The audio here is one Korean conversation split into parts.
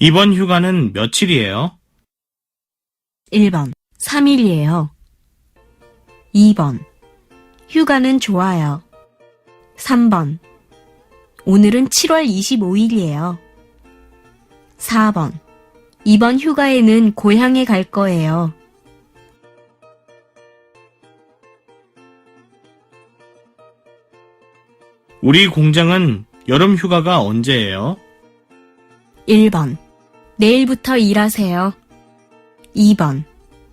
이번 휴가는 며칠이에요? 1번 3일이에요. 2번 휴가는 좋아요. 3번 오늘은 7월 25일이에요. 4번 이번 휴가에는 고향에 갈 거예요. 우리 공장은 여름 휴가가 언제예요? 1번 내일부터 일하세요. 2번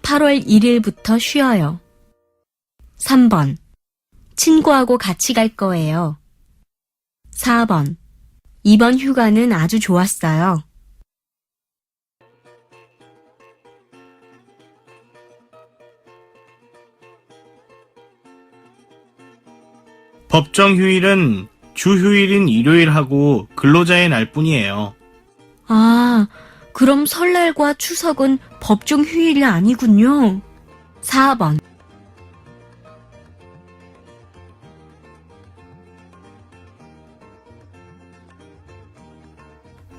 8월 1일부터 쉬어요. 3번 친구하고 같이 갈 거예요. 4번 이번 휴가는 아주 좋았어요. 법정 휴일은 주 휴일인 일요일하고 근로자의 날뿐이에요. 아, 그럼 설날과 추석은 법정 휴일이 아니군요. 4번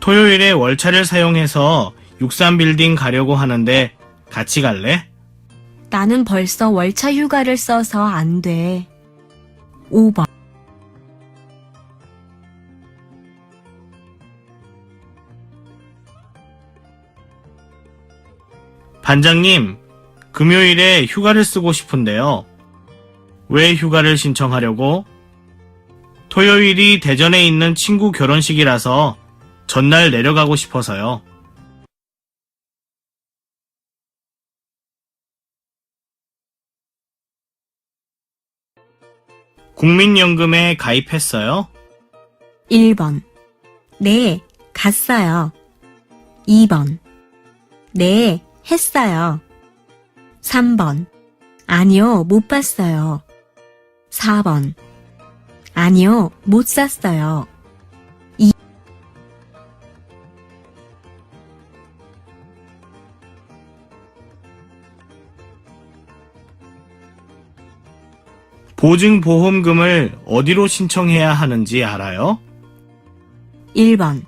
토요일에 월차를 사용해서 63빌딩 가려고 하는데 같이 갈래? 나는 벌써 월차 휴가를 써서 안 돼. 5번 반장님, 금요일에 휴가를 쓰고 싶은데요. 왜 휴가를 신청하려고? 토요일이 대전에 있는 친구 결혼식이라서 전날 내려가고 싶어서요. 국민연금에 가입했어요? 1번 네, 갔어요. 2번 네, 했어요. 3번 아니요, 못 봤어요. 4번 아니요, 못 샀어요. 보증보험금을 어디로 신청해야 하는지 알아요? 1번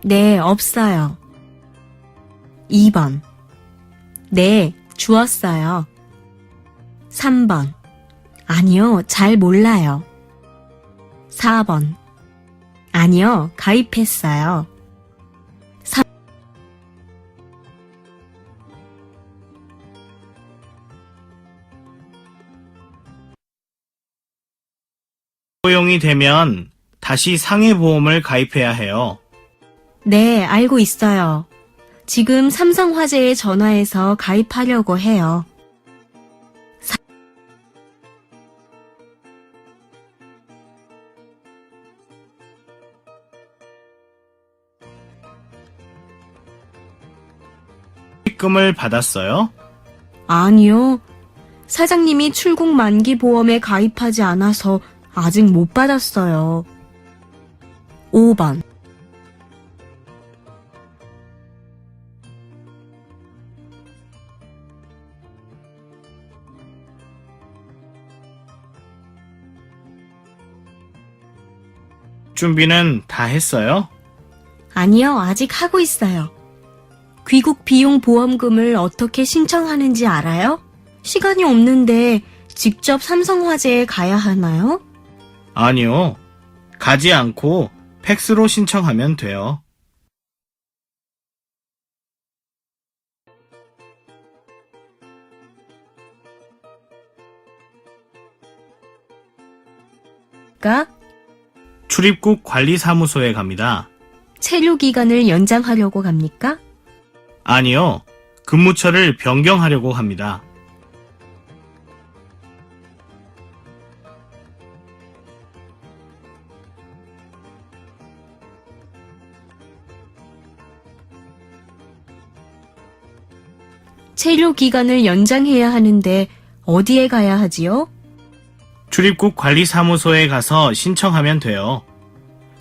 네, 없어요. 2번 네, 주었어요. 3번 아니요, 잘 몰라요. 4번 아니요, 가입했어요. 소용이 되면 다시 상해보험을 가입해야 해요. 네, 알고 있어요. 지금 삼성화재에 전화해서 가입하려고 해요. 수익금을 받았어요? 아니요. 사장님이 출국 만기 보험에 가입하지 않아서 아직 못 받았어요. 5번 준비는 다 했어요? 아니요, 아직 하고 있어요. 귀국 비용 보험금을 어떻게 신청하는지 알아요? 시간이 없는데 직접 삼성화재에 가야 하나요? 아니요. 가지 않고 팩스로 신청하면 돼요. 출입국 관리사무소에 갑니다. 체류 기간을 연장하려고 갑니까? 아니요. 근무처를 변경하려고 합니다. 체류 기간을 연장해야 하는데 어디에 가야 하지요? 출입국 관리사무소에 가서 신청하면 돼요.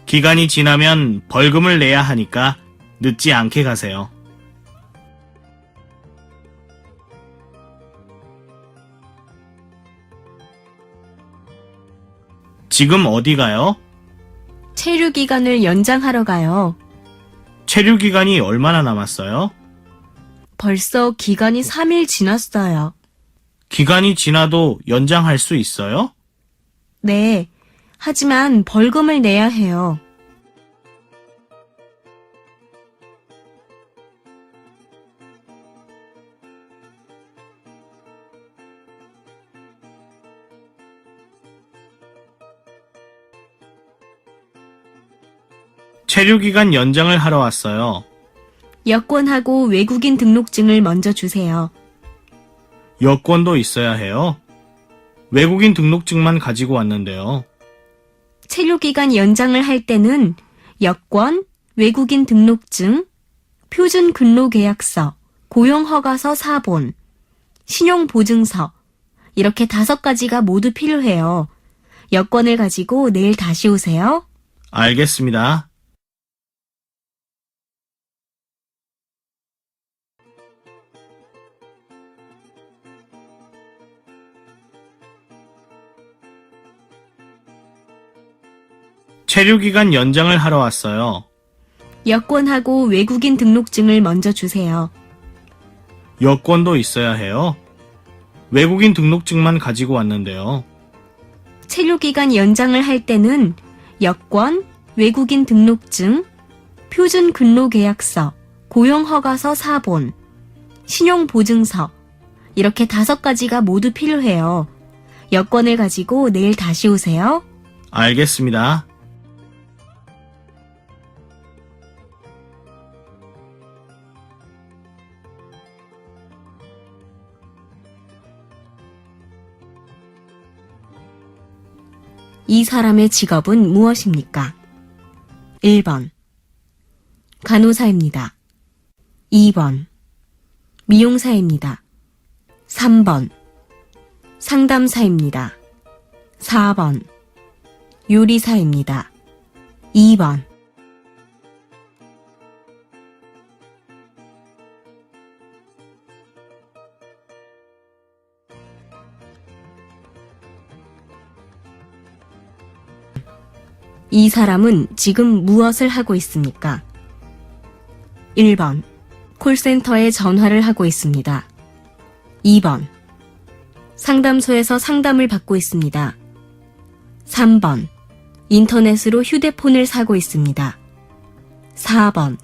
기간이 지나면 벌금을 내야 하니까 늦지 않게 가세요. 지금 어디 가요? 체류 기간을 연장하러 가요. 체류 기간이 얼마나 남았어요? 벌써 기간이 3일 지났어요. 기간이 지나도 연장할 수 있어요? 네. 하지만 벌금을 내야 해요. 체류 기간 연장을 하러 왔어요. 여권하고 외국인 등록증을 먼저 주세요. 여권도 있어야 해요? 외국인 등록증만 가지고 왔는데요. 체류기간 연장을 할 때는 여권, 외국인 등록증, 표준 근로계약서, 고용허가서 4본, 신용보증서 이렇게 5가지가 모두 필요해요. 여권을 가지고 내일 다시 오세요. 알겠습니다. 체류 기간 연장을 하러 왔어요. 여권하고 외국인 등록증을 먼저 주세요. 여권도 있어야 해요? 외국인 등록증만 가지고 왔는데요. 체류기간 연장을 할 때는 여권, 외국인 등록증, 표준 근로계약서, 고용허가서 4본, 신용보증서 이렇게 5가지가 모두 필요해요. 여권을 가지고 내일 다시 오세요. 알겠습니다. 이 사람의 직업은 무엇입니까? 1번 간호사입니다. 2번 미용사입니다. 3번 상담사입니다. 4번 요리사입니다. 2번 이 사람은 지금 무엇을 하고 있습니까? 1번 콜센터에 전화를 하고 있습니다. 2번 상담소에서 상담을 받고 있습니다. 3번 인터넷으로 휴대폰을 사고 있습니다. 4번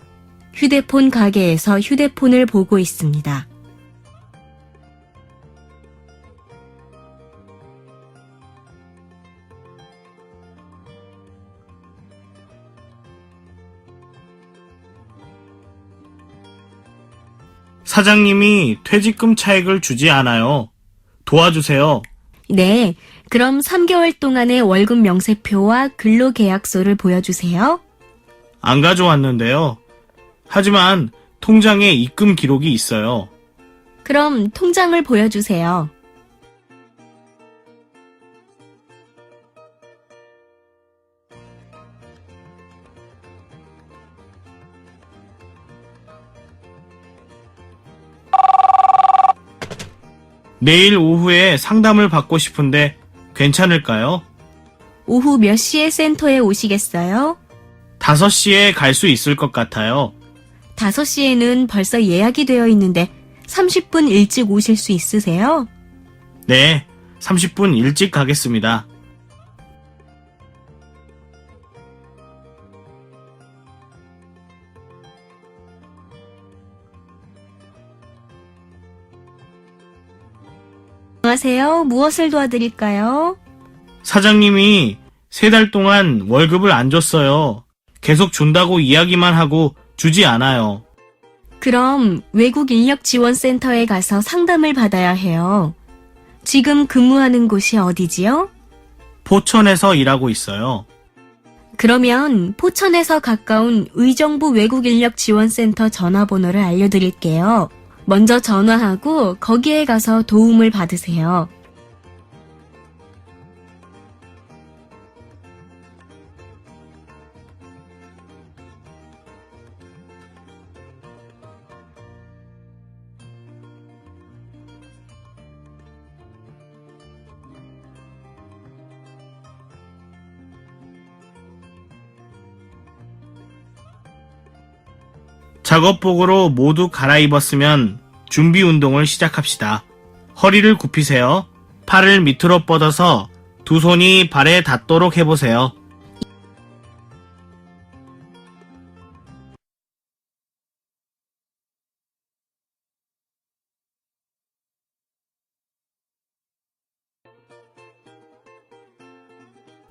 휴대폰 가게에서 휴대폰을 보고 있습니다. 사장님이 퇴직금 차액을 주지 않아요. 도와주세요. 네, 그럼 3개월 동안의 월급 명세표와 근로계약서를 보여주세요. 안 가져왔는데요. 하지만 통장에 입금 기록이 있어요. 그럼 통장을 보여주세요. 내일 오후에 상담을 받고 싶은데 괜찮을까요? 오후 몇 시에 센터에 오시겠어요? 5시에 갈 수 있을 것 같아요. 5시에는 벌써 예약이 되어 있는데 30분 일찍 오실 수 있으세요? 네, 30분 일찍 가겠습니다. 안녕하세요. 무엇을 도와드릴까요? 사장님이 3달 동안 월급을 안 줬어요. 계속 준다고 이야기만 하고 주지 않아요. 그럼 외국 인력 지원센터에 가서 상담을 받아야 해요. 지금 근무하는 곳이 어디지요? 포천에서 일하고 있어요. 그러면 포천에서 가까운 의정부 외국 인력 지원센터 전화번호를 알려드릴게요. 먼저 전화하고 거기에 가서 도움을 받으세요. 작업복으로 모두 갈아입었으면 준비 운동을 시작합시다. 허리를 굽히세요. 팔을 밑으로 뻗어서 두 손이 발에 닿도록 해보세요.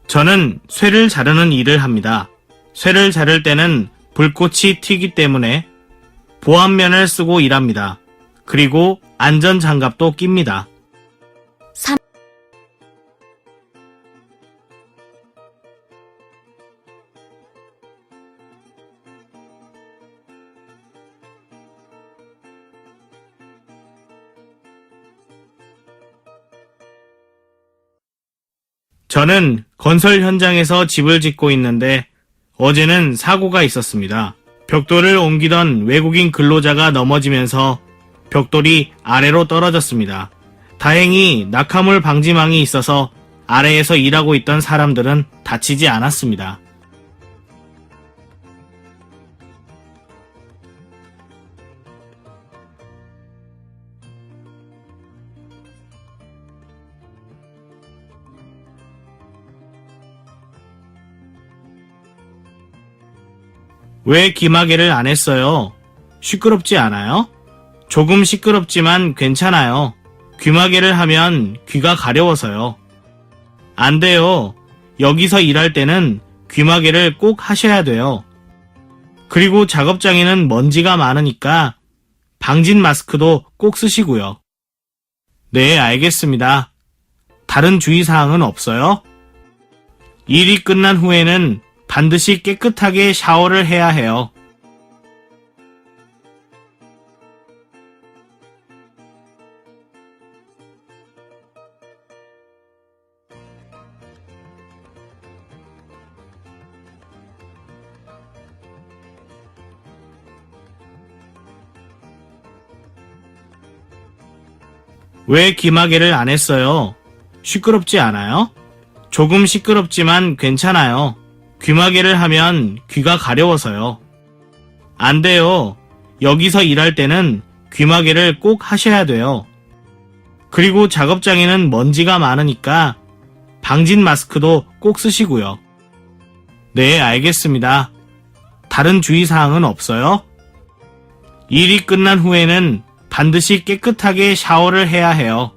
저는 쇠를 자르는 일을 합니다. 쇠를 자를 때는 불꽃이 튀기 때문에 보안면을 쓰고 일합니다. 그리고 안전장갑도 낍니다. 3. 저는 건설 현장에서 집을 짓고 있는데 어제는 사고가 있었습니다. 벽돌을 옮기던 외국인 근로자가 넘어지면서 벽돌이 아래로 떨어졌습니다. 다행히 낙하물 방지망이 있어서 아래에서 일하고 있던 사람들은 다치지 않았습니다. 왜 귀마개를 안 했어요? 시끄럽지 않아요? 조금 시끄럽지만 괜찮아요. 귀마개를 하면 귀가 가려워서요. 안 돼요. 여기서 일할 때는 귀마개를 꼭 하셔야 돼요. 그리고 작업장에는 먼지가 많으니까 방진 마스크도 꼭 쓰시고요. 네, 알겠습니다. 다른 주의사항은 없어요? 일이 끝난 후에는 반드시 깨끗하게 샤워를 해야 해요. 왜 귀마개를 안 했어요? 시끄럽지 않아요? 조금 시끄럽지만 괜찮아요. 귀마개를 하면 귀가 가려워서요. 안 돼요. 여기서 일할 때는 귀마개를 꼭 하셔야 돼요. 그리고 작업장에는 먼지가 많으니까 방진 마스크도 꼭 쓰시고요. 네, 알겠습니다. 다른 주의사항은 없어요? 일이 끝난 후에는 반드시 깨끗하게 샤워를 해야 해요.